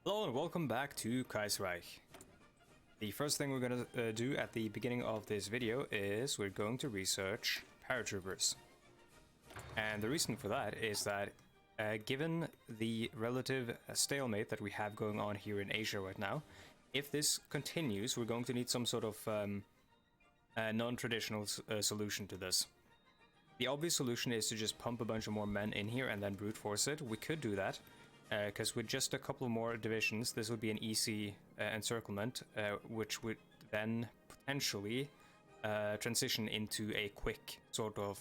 Hello and welcome back to Kaiserreich. The first thing we're going to do at the beginning of this video is we're going to research paratroopers. And the reason for that is that given the relative stalemate that we have going on here in Asia right now, if this continues, we're going to need some sort of non-traditional solution to this. The obvious solution is to just pump a bunch of more men in here and then brute force it. We could do that. Because with just a couple more divisions, this would be an easy encirclement, which would then potentially transition into a quick sort of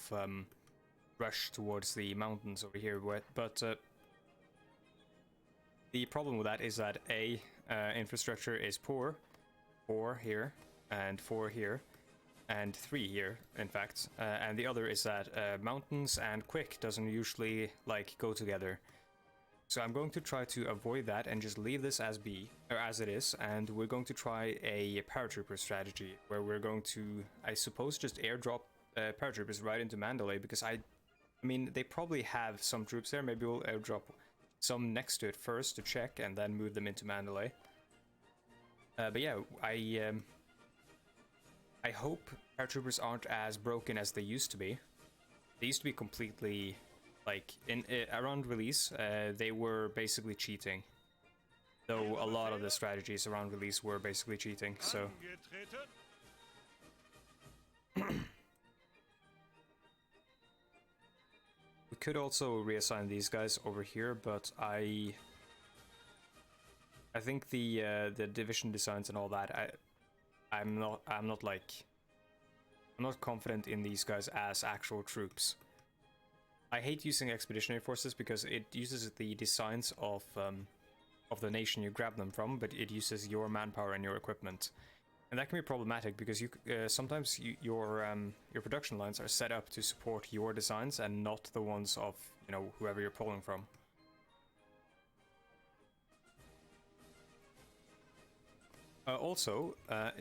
rush towards the mountains over here. But the problem with that is that infrastructure is poor, 4 here, and 4 here, and 3 here, in fact. And the other is that mountains and quick doesn't usually like go together. So I'm going to try to avoid that and just leave this as it is, and we're going to try a paratrooper strategy where we're going to, I suppose, just airdrop paratroopers right into Mandalay, because I mean, they probably have some troops there. Maybe we'll airdrop some next to it first to check and then move them into Mandalay. But yeah, I hope paratroopers aren't as broken as they used to be. They used to be completely... like, around release, they were basically cheating. Though a lot of the strategies around release were basically cheating, so... we could also reassign these guys over here, but I think the division designs and all that, I'm not confident in these guys as actual troops. I hate using expeditionary forces because it uses the designs of the nation you grab them from, but it uses your manpower and your equipment, and that can be problematic because you sometimes your production lines are set up to support your designs and not the ones of whoever you're pulling from. Also, I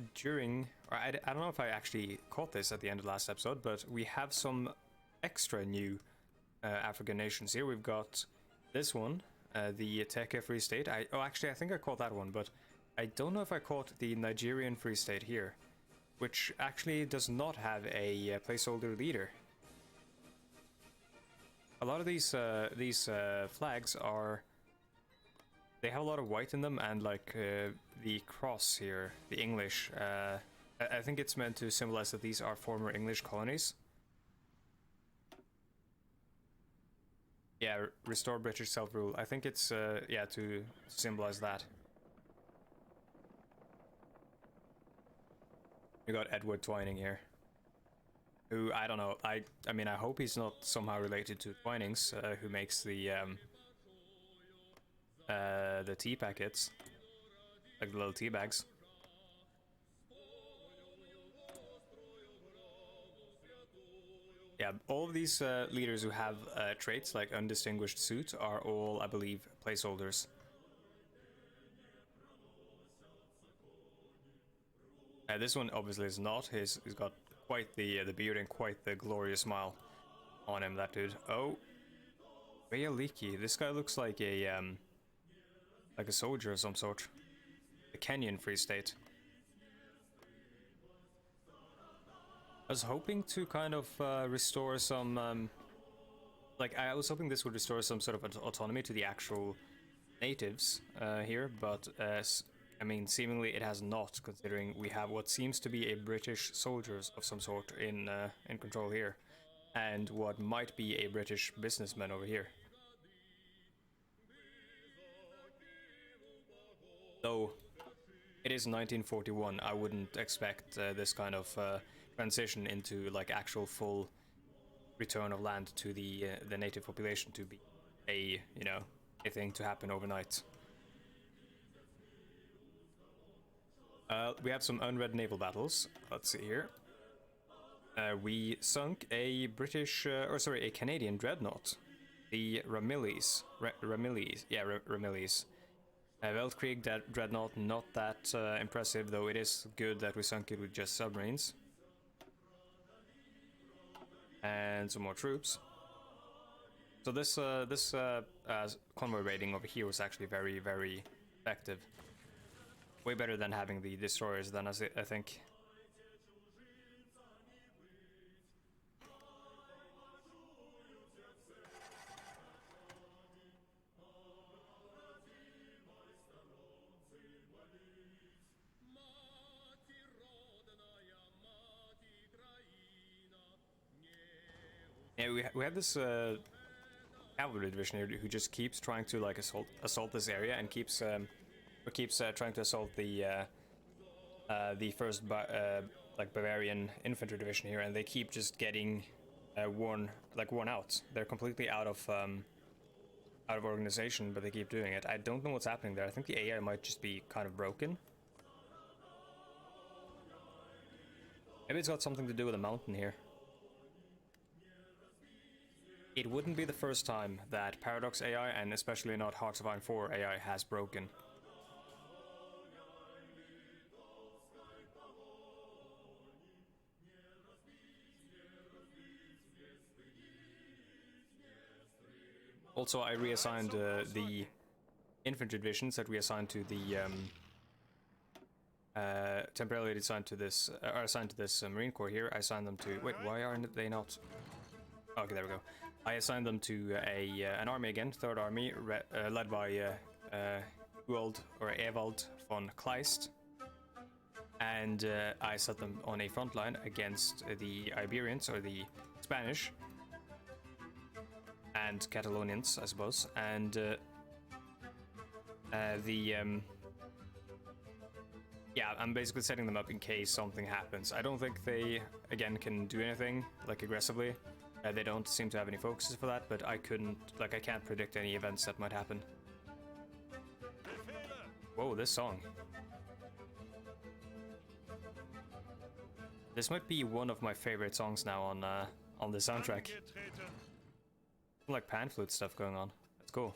don't know if I actually caught this at the end of the last episode, but we have some extra new African nations here. We've got this one, the Teke Free State. Actually, I think I caught that one, but I don't know if I caught the Nigerian Free State here, which actually does not have a placeholder leader. A lot of these flags they have a lot of white in them, and like the cross here, the English. I think it's meant to symbolize that these are former English colonies. Yeah, restore British self-rule. I think it's, yeah, to symbolize that. We got Edward Twining here. Who, I don't know, I mean, I hope he's not somehow related to Twinings, who makes the tea packets. Like the little tea bags. Yeah, all of these leaders who have traits like undistinguished suit are all, I believe, placeholders. This one obviously is not. He's got quite the beard and quite the glorious smile on him, that dude. Oh, Leaky. This guy looks like a soldier of some sort. The Kenyan Free State. I was hoping to kind of restore some, like, I was hoping this would restore some sort of autonomy to the actual natives here, but I mean, seemingly it has not, considering we have what seems to be a British soldiers of some sort in control here, and what might be a British businessman over here. Though it is 1941, I wouldn't expect this kind of transition into like actual full return of land to the native population to be a thing to happen overnight. We have some unread naval battles. Let's see here. We sunk a a Canadian dreadnought, the Ramillies. Ramillies. Weltkrieg dreadnought, not that impressive, though it is good that we sunk it with just submarines. And some more troops. So this convoy raiding over here was actually very, very effective. Way better than having the destroyers then, I think. Yeah, we have this cavalry division here who just keeps trying to like assault this area and keeps trying to assault the first like Bavarian infantry division here, and they keep just getting worn out. They're completely out of organization, but they keep doing it. I don't know what's happening there. I think the AI might just be kind of broken. Maybe it's got something to do with the mountain here. It wouldn't be the first time that Paradox AI, and especially not Hearts of Iron 4 AI, has broken. Also, I reassigned the infantry divisions that we assigned to the temporarily assigned to this Marine Corps here. I assigned them to. Wait, why aren't they not? Okay, there we go. I assigned them to an army again, Third Army, led by Ewald von Kleist, and I set them on a front line against the Iberians, or the Spanish, and Catalonians, I suppose, and yeah, I'm basically setting them up in case something happens. I don't think they, again, can do anything, like, aggressively. They don't seem to have any focuses for that, but I can't predict any events that might happen. Whoa, this song. This might be one of my favorite songs now on the soundtrack. Like pan flute stuff going on. That's cool.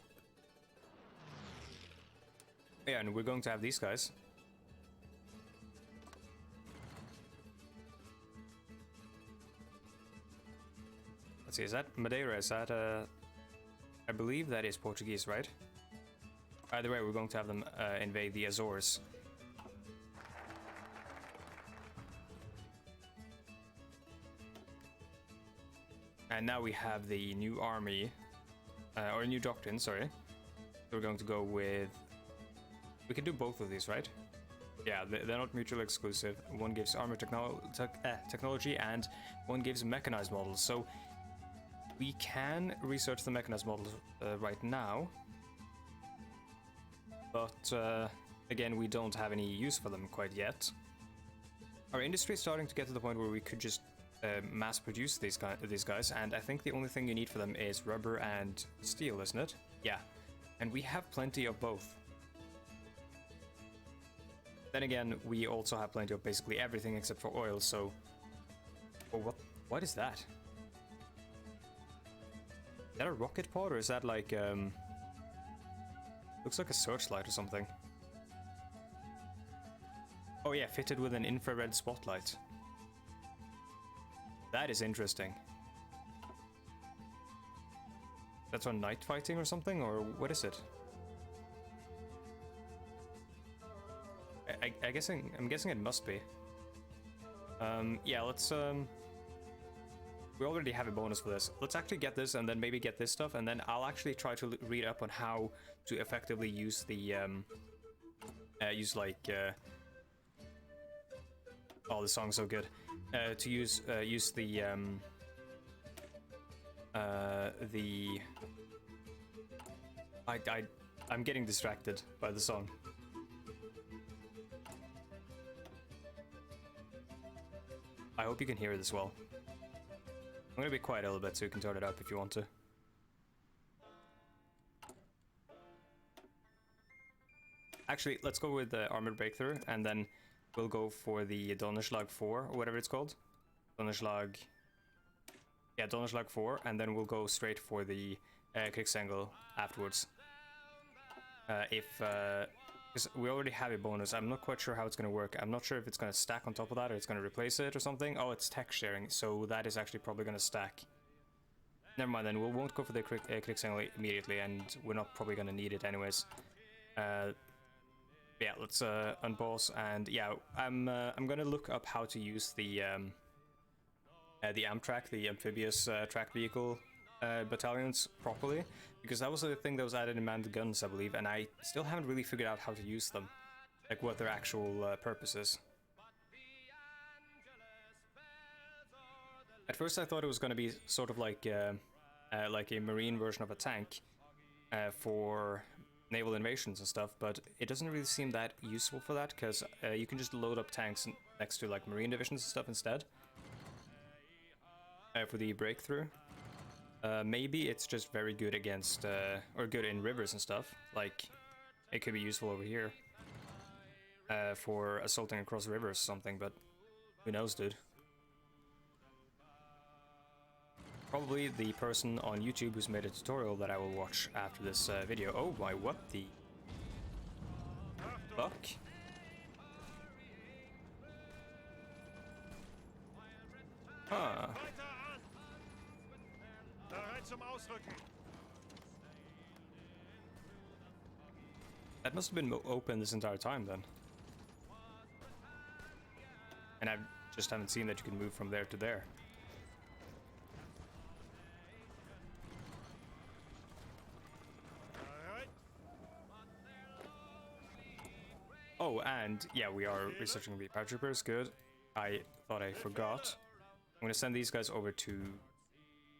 Yeah, and we're going to have these guys. Let's see, is that Madeira? Is that I believe that is Portuguese, right? Either way, we're going to have them invade the Azores. And now we have the new army, or a new doctrine, sorry. So we're going to go with... We can do both of these, right? Yeah, they're not mutually exclusive. One gives armor technology and one gives mechanized models. So we can research the mechanized models right now. But again, we don't have any use for them quite yet. Our industry is starting to get to the point where we could just mass produce these guys, and I think the only thing you need for them is rubber and steel, isn't it? Yeah, and we have plenty of both. Then again, we also have plenty of basically everything except for oil, so... Oh, what is that? Is that a rocket pod, or is that like, looks like a searchlight or something. Oh yeah, fitted with an infrared spotlight. That is interesting. That's on night fighting or something, or what is it? I'm guessing it must be. Yeah, let's we already have a bonus for this. Let's actually get this, and then maybe get this stuff, and then I'll actually try to read up on how to effectively use the oh, this song's so good. To use the I'm getting distracted by the song. I hope you can hear it as well. I'm gonna be quiet a little bit so you can turn it up if you want to. Actually, let's go with the Armored Breakthrough, and then we'll go for the Donnerschlag 4, or whatever it's called. Donnerschlag... Yeah, Donnerschlag 4, and then we'll go straight for the Kriegsengel afterwards. Because we already have a bonus. I'm not quite sure how it's going to work. I'm not sure if it's going to stack on top of that, or it's going to replace it or something. Oh, it's tech sharing, so that is actually probably going to stack. Never mind then, we won't go for the Kriegsengel immediately, and we're not probably going to need it anyways. Yeah, let's unpause, and yeah, I'm gonna look up how to use the Amtrak, the amphibious tracked vehicle battalions properly, because that was a thing that was added in manned guns, I believe, and I still haven't really figured out how to use them, like what their actual purpose is. At first I thought it was going to be sort of like a marine version of a tank for naval invasions and stuff, but it doesn't really seem that useful for that, because you can just load up tanks next to like marine divisions and stuff instead for the breakthrough. Maybe it's just very good against or good in rivers and stuff, like it could be useful over here for assaulting across rivers or something, but who knows, dude. Probably the person on YouTube who's made a tutorial that I will watch after this video. Oh my, what the fuck? Huh. That must have been open this entire time then. And I just haven't seen that you can move from there to there. Oh, and yeah, we are researching the Paratroopers. Good. I thought I forgot. I'm gonna send these guys over to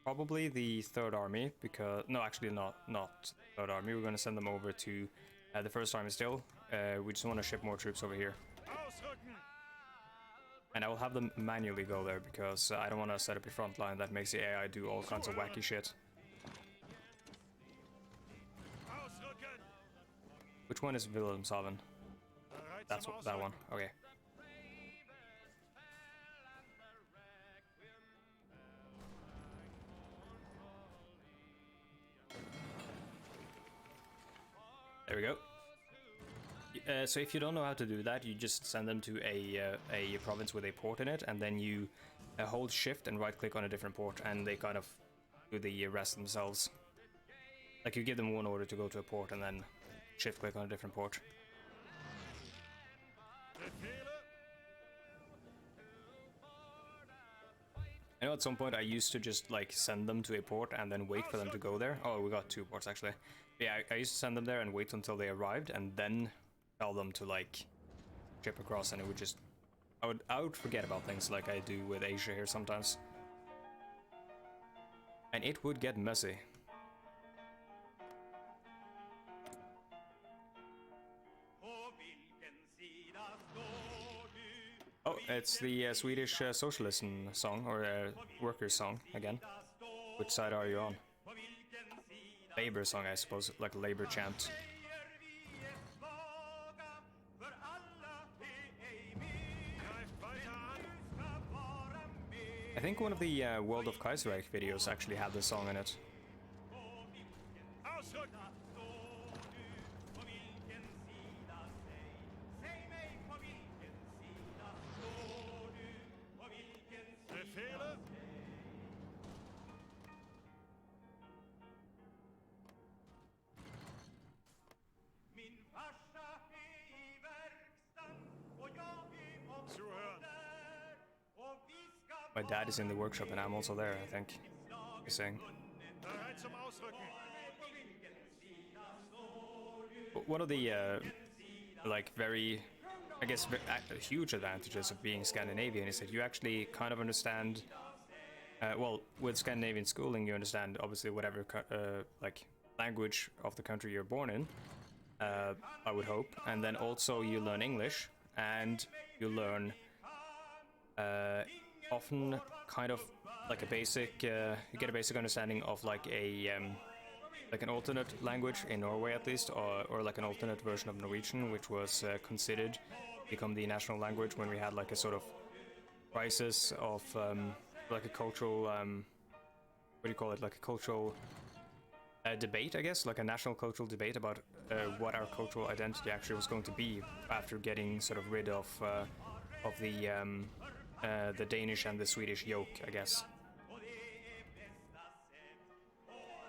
probably the 3rd Army, because no, actually not 3rd Army. We're gonna send them over to the 1st Army still. We just want to ship more troops over here. And I will have them manually go there, because I don't want to set up a front line that makes the AI do all kinds of wacky shit. Which one is Wilhelmshaven? That's that one. Okay. There we go. So if you don't know how to do that, you just send them to a province with a port in it, and then you hold shift and right click on a different port, and they kind of do the rest themselves. Like you give them one order to go to a port, and then shift click on a different port. I know at some point I used to just like send them to a port and then wait for them to go there. Oh, we got 2 ports actually. But yeah, I used to send them there and wait until they arrived, and then tell them to like ship across, and it would just I would forget about things like I do with Asia here sometimes. And it would get messy. Oh, it's the Swedish socialism song, or workers' song, again. Which side are you on? Labor song, I suppose, like a labor chant. I think one of the World of Kaiserreich videos actually had this song in it. My dad is in the workshop and I'm also there, I think. He's saying. One of the like very, I guess, huge advantages of being Scandinavian is that you actually kind of understand. Well, with Scandinavian schooling, you understand obviously whatever like language of the country you're born in. I would hope, and then also you learn English, and you learn often kind of like a basic. You get a basic understanding of like a like an alternate language in Norway at least, or like an alternate version of Norwegian, which was considered to become the national language when we had like a sort of crisis of like a cultural what do you call it, like a cultural debate, I guess, like a national cultural debate about what our cultural identity actually was going to be after getting sort of rid of the Danish and the Swedish yoke, I guess.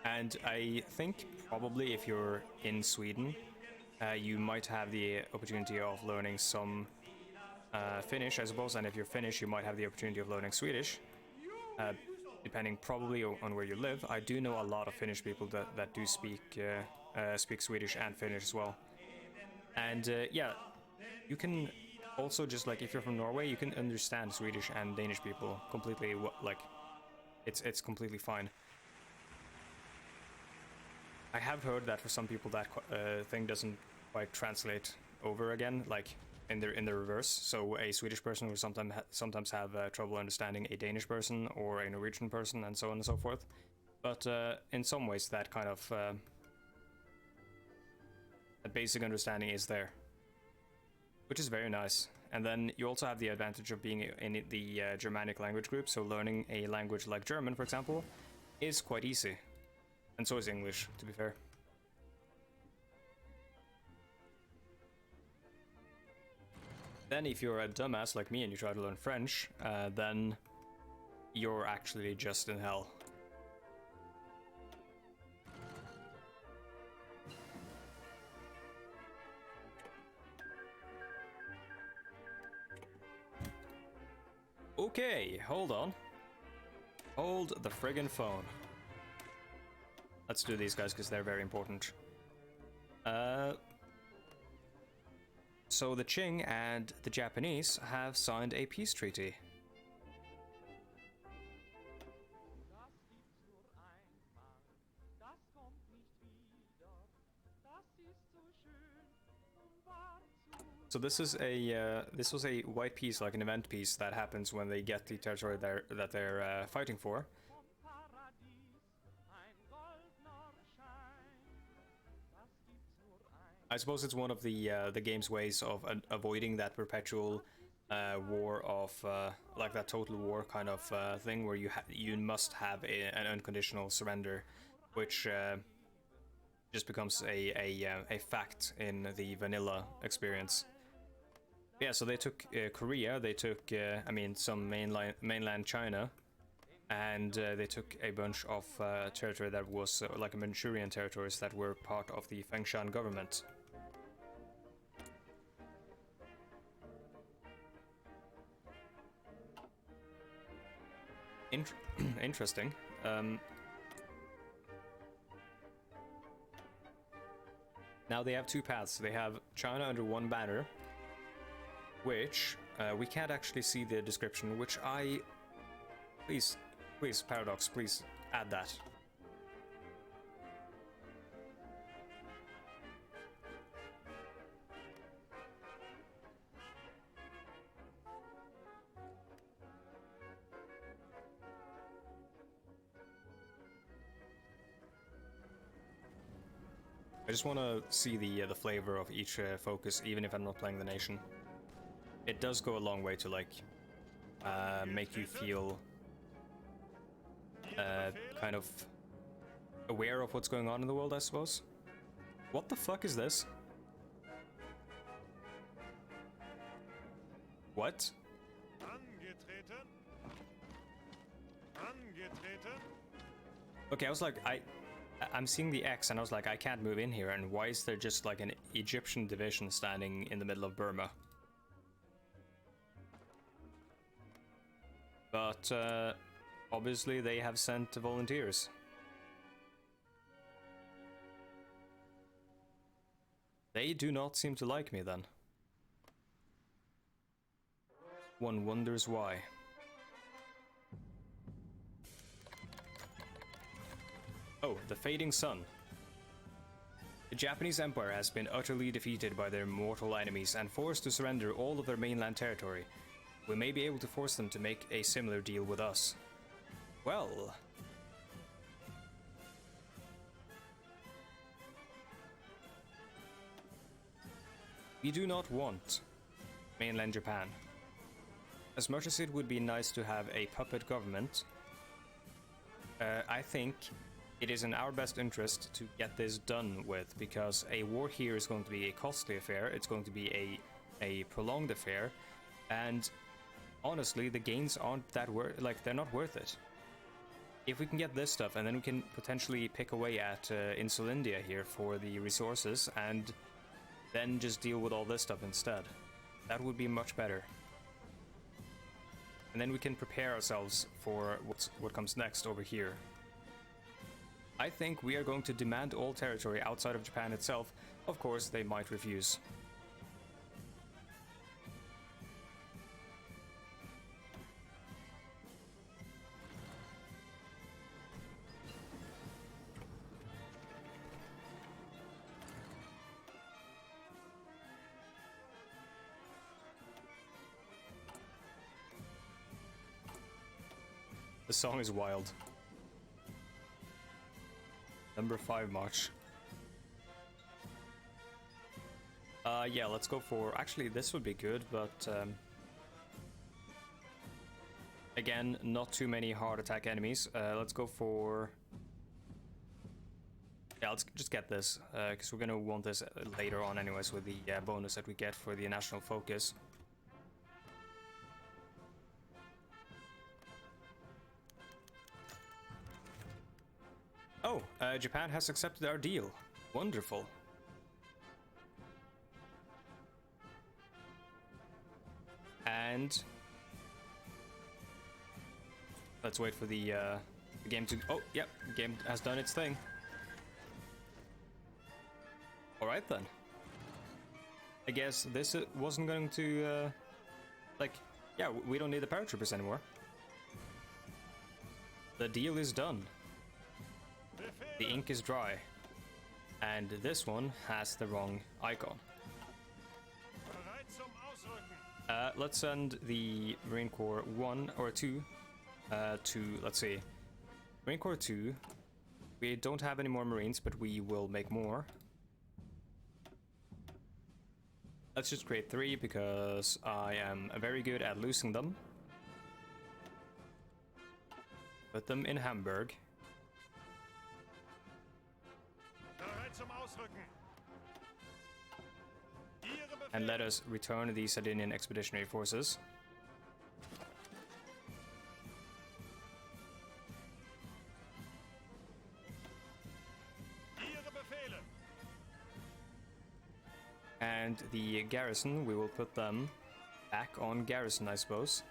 And I think probably if you're in Sweden, You might have the opportunity of learning some Finnish, I suppose, and if you're Finnish, you might have the opportunity of learning Swedish, depending probably on where you live. I do know a lot of Finnish people that do speak Swedish and Finnish as well. And yeah, you can also just like if you're from Norway, you can understand Swedish and Danish people completely. Like, it's completely fine. I have heard that for some people that thing doesn't quite translate over again, like in the reverse. So a Swedish person will sometimes have trouble understanding a Danish person or a Norwegian person, and so on and so forth. But in some ways, that kind of a basic understanding is there, which is very nice. And then you also have the advantage of being in the Germanic language group, so learning a language like German, for example, is quite easy. And so is English, to be fair. Then if you're a dumbass like me and you try to learn French, then you're actually just in hell. Okay, hold on. Hold the friggin' phone. Let's do these guys because they're very important. So the Qing and the Japanese have signed a peace treaty. So this is a this was a white piece, like an event piece that happens when they get the territory that they're fighting for. I suppose it's one of the game's ways of avoiding that perpetual war of like that total war kind of thing where you must have an unconditional surrender, which just becomes a fact in the vanilla experience. Yeah, so they took Korea, they took I mean some mainland China, and they took a bunch of territory that was like a Manchurian territories that were part of the Fengshan government. Interesting. Now they have two paths. They have China under one banner, which we can't actually see the description, which please Paradox, please add that. I just want to see the flavor of each focus, even if I'm not playing the nation. It does go a long way to like make you feel kind of aware of what's going on in the world, I suppose. What the fuck is this? What? Okay, I was like, I'm seeing the X and I was like, I can't move in here, and why is there just like an Egyptian division standing in the middle of Burma? But obviously they have sent volunteers. They do not seem to like me then. One wonders why. Oh, the fading sun. The Japanese Empire has been utterly defeated by their mortal enemies and forced to surrender all of their mainland territory. We may be able to force them to make a similar deal with us. Well... we do not want mainland Japan. As much as it would be nice to have a puppet government, I think it is in our best interest to get this done with, because a war here is going to be a costly affair, it's going to be a prolonged affair, and honestly, the gains aren't that they're not worth it. If we can get this stuff, and then we can potentially pick away at Insulindia here for the resources, and then just deal with all this stuff instead. That would be much better. And then we can prepare ourselves for what comes next over here. I think we are going to demand all territory outside of Japan itself. Of course, they might refuse. The song is wild. Number 5 march. Yeah, let's go for... Actually, this would be good, but... again, not too many hard attack enemies. Let's go for... Yeah, let's just get this, because we're gonna want this later on anyways with the bonus that we get for the national focus. Oh, Japan has accepted our deal. Wonderful. And let's wait for the game to... Oh, yep, the game has done its thing. Alright then. I guess this wasn't going to... like, yeah, we don't need the paratroopers anymore. The deal is done. The ink is dry, and this one has the wrong icon. Let's send the Marine Corps 1 or 2 to, let's see, Marine Corps 2. We don't have any more Marines, but we will make more. Let's just create 3 because I am very good at losing them. Put them in Hamburg. And let us return the Sardinian Expeditionary Forces. And the garrison, we will put them back on garrison, I suppose.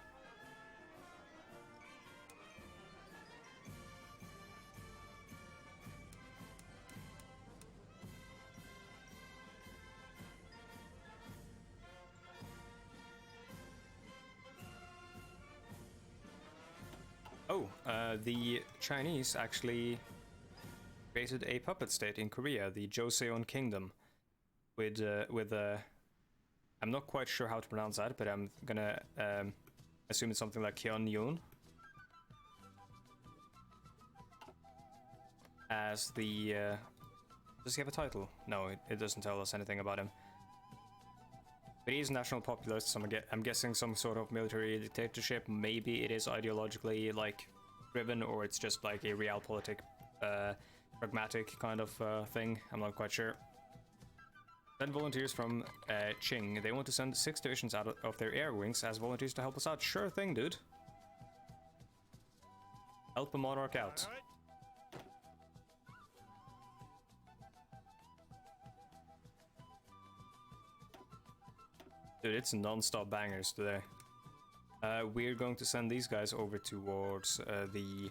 Oh, the Chinese actually created a puppet state in Korea, the Joseon Kingdom, with I'm not quite sure how to pronounce that, but I'm gonna assume it's something like Kyeon-yoon as the does he have a title? No, it doesn't tell us anything about him. But he's national populist, so I'm guessing some sort of military dictatorship. Maybe it is ideologically like driven, or it's just like a realpolitik, pragmatic kind of thing. I'm not quite sure. Send volunteers from Qing. They want to send 6 divisions out of their air wings as volunteers to help us out. Sure thing, dude. Help a monarch out. Dude, it's non-stop bangers today. We're going to send these guys over towards the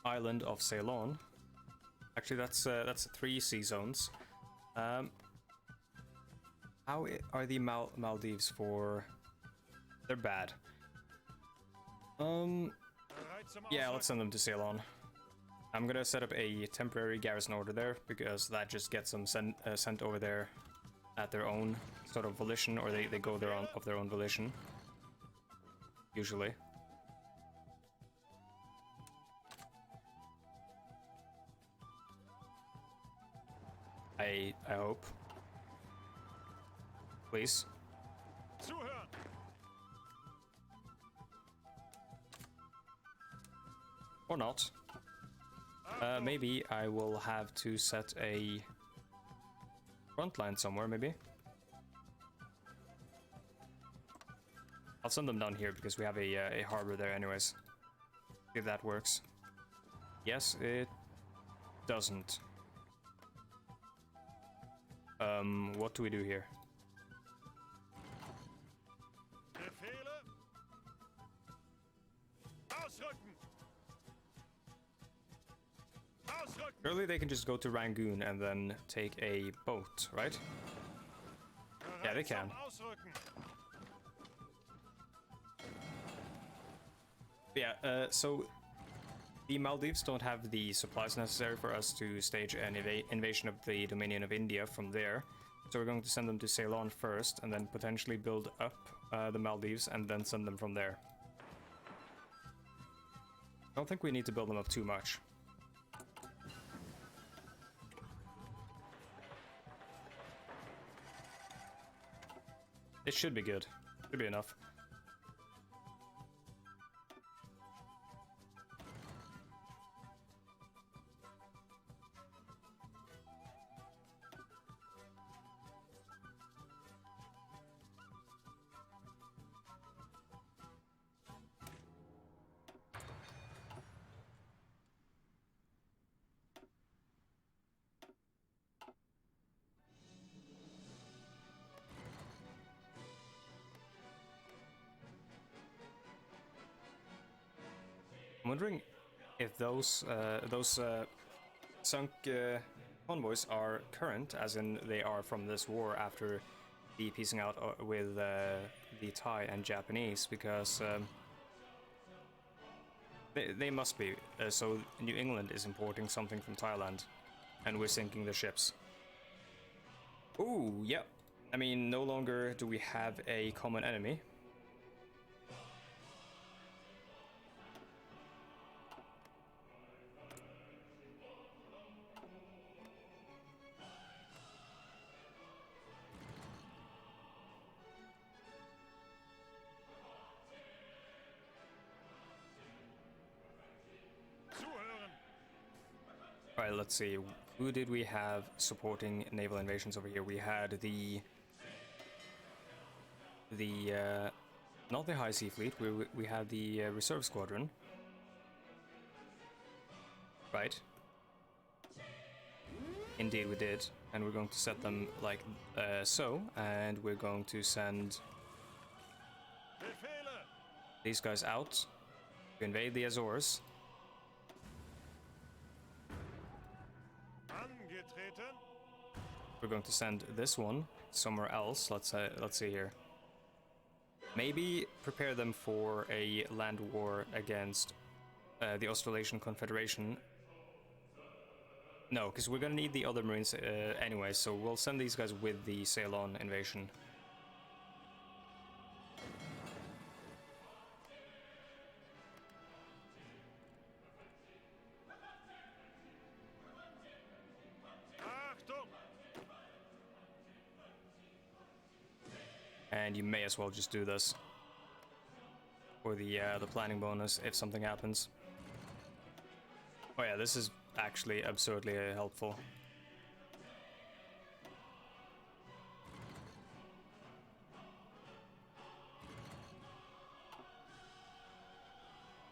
island of Ceylon. Actually, that's 3 sea zones. How are the Maldives for? They're bad. Yeah, let's send them to Ceylon. I'm gonna set up a temporary garrison order there because that just gets them sent over there at their own sort of volition, or they go there of their own volition. Usually. I hope. Please. Or not. Maybe I will have to set a front line somewhere, maybe. I'll send them down here because we have a harbor there anyways. See if that works. Yes, it doesn't. What do we do here? Befehle. Ausrücken. Ausrücken. Surely they can just go to Rangoon and then take a boat, right? Yeah, they can. Ausrücken. Yeah, so the Maldives don't have the supplies necessary for us to stage an invasion of the Dominion of India from there. So we're going to send them to Ceylon first, and then potentially build up the Maldives, and then send them from there. I don't think we need to build them up too much. It should be good. Should be enough. I'm wondering if those sunk convoys are current, as in they are from this war after the piecing out with the Thai and Japanese, because they must be. So New England is importing something from Thailand, and we're sinking the ships. Ooh, yep. I mean, no longer do we have a common enemy. Alright, let's see. Who did we have supporting naval invasions over here? We had the not the High Sea Fleet. We had the Reserve Squadron. Right. Indeed we did. And we're going to set them like so. And we're going to send these guys out to invade the Azores. We're going to send this one somewhere else. Let's see here. Maybe prepare them for a land war against the Australasian Confederation. No, because we're gonna need the other Marines anyway, so we'll send these guys with the Ceylon invasion. And you may as well just do this for the planning bonus if something happens. Oh yeah, this is actually absurdly helpful.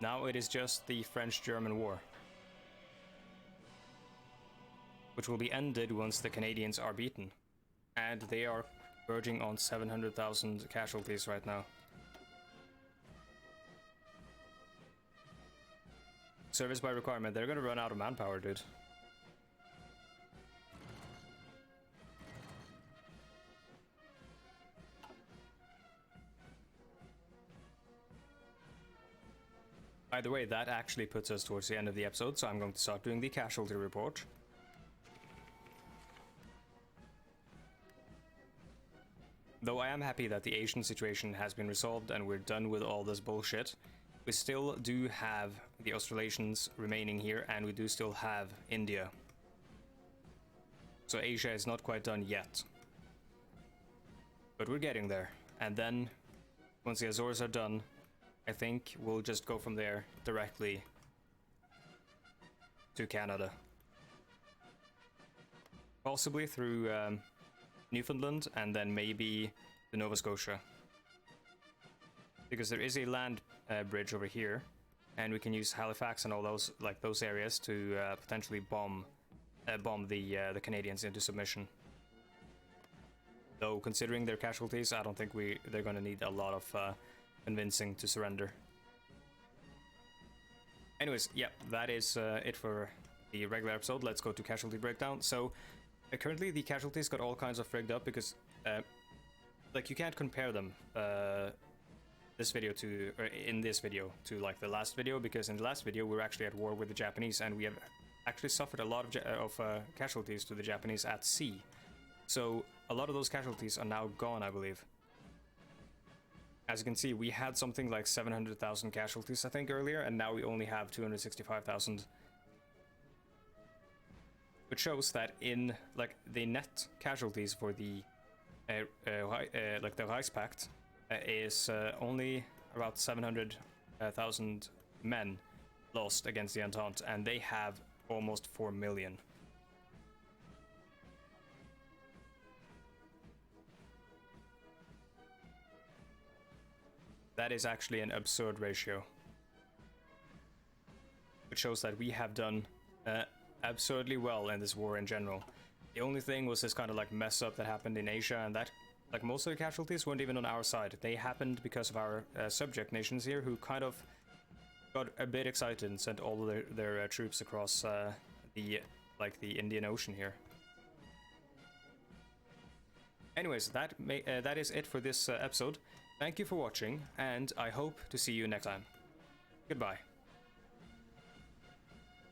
Now it is just the French-German War, which will be ended once the Canadians are beaten, and they are verging on 700,000 casualties right now. Service by requirement. They're gonna run out of manpower, dude. Either way, that actually puts us towards the end of the episode, so I'm going to start doing the casualty report. Though I am happy that the Asian situation has been resolved and we're done with all this bullshit, we still do have the Australasians remaining here, and we do still have India. So Asia is not quite done yet. But we're getting there. And then, once the Azores are done, I think we'll just go from there directly to Canada. Possibly through Newfoundland, and then maybe to Nova Scotia, because there is a land bridge over here, and we can use Halifax and all those those areas to potentially bomb the Canadians into submission. Though considering their casualties, I don't think they're gonna need a lot of convincing to surrender. Anyways, yeah, that is it for the regular episode. Let's go to casualty breakdown. So currently the casualties got all kinds of rigged up because like you can't compare them this video to, or in this video to like the last video, because in the last video we were actually at war with the Japanese and we have actually suffered a lot of casualties to the Japanese at sea. So a lot of those casualties are now gone, I believe. As you can see, we had something like 700,000 casualties, I think, earlier, and now we only have 265,000. Which shows that in like the net casualties for the like the Reichspakt is only about 700,000 men lost against the Entente, and they have almost 4 million. That is actually an absurd ratio, which shows that we have done absurdly well in this war in general. The only thing was this kind of like mess up that happened in Asia, and that like most of the casualties weren't even on our side. They happened because of our subject nations here, who kind of got a bit excited and sent all of their troops across the Indian Ocean here. Anyways, that is it for this episode. Thank you for watching, and I hope to see you next time. Goodbye.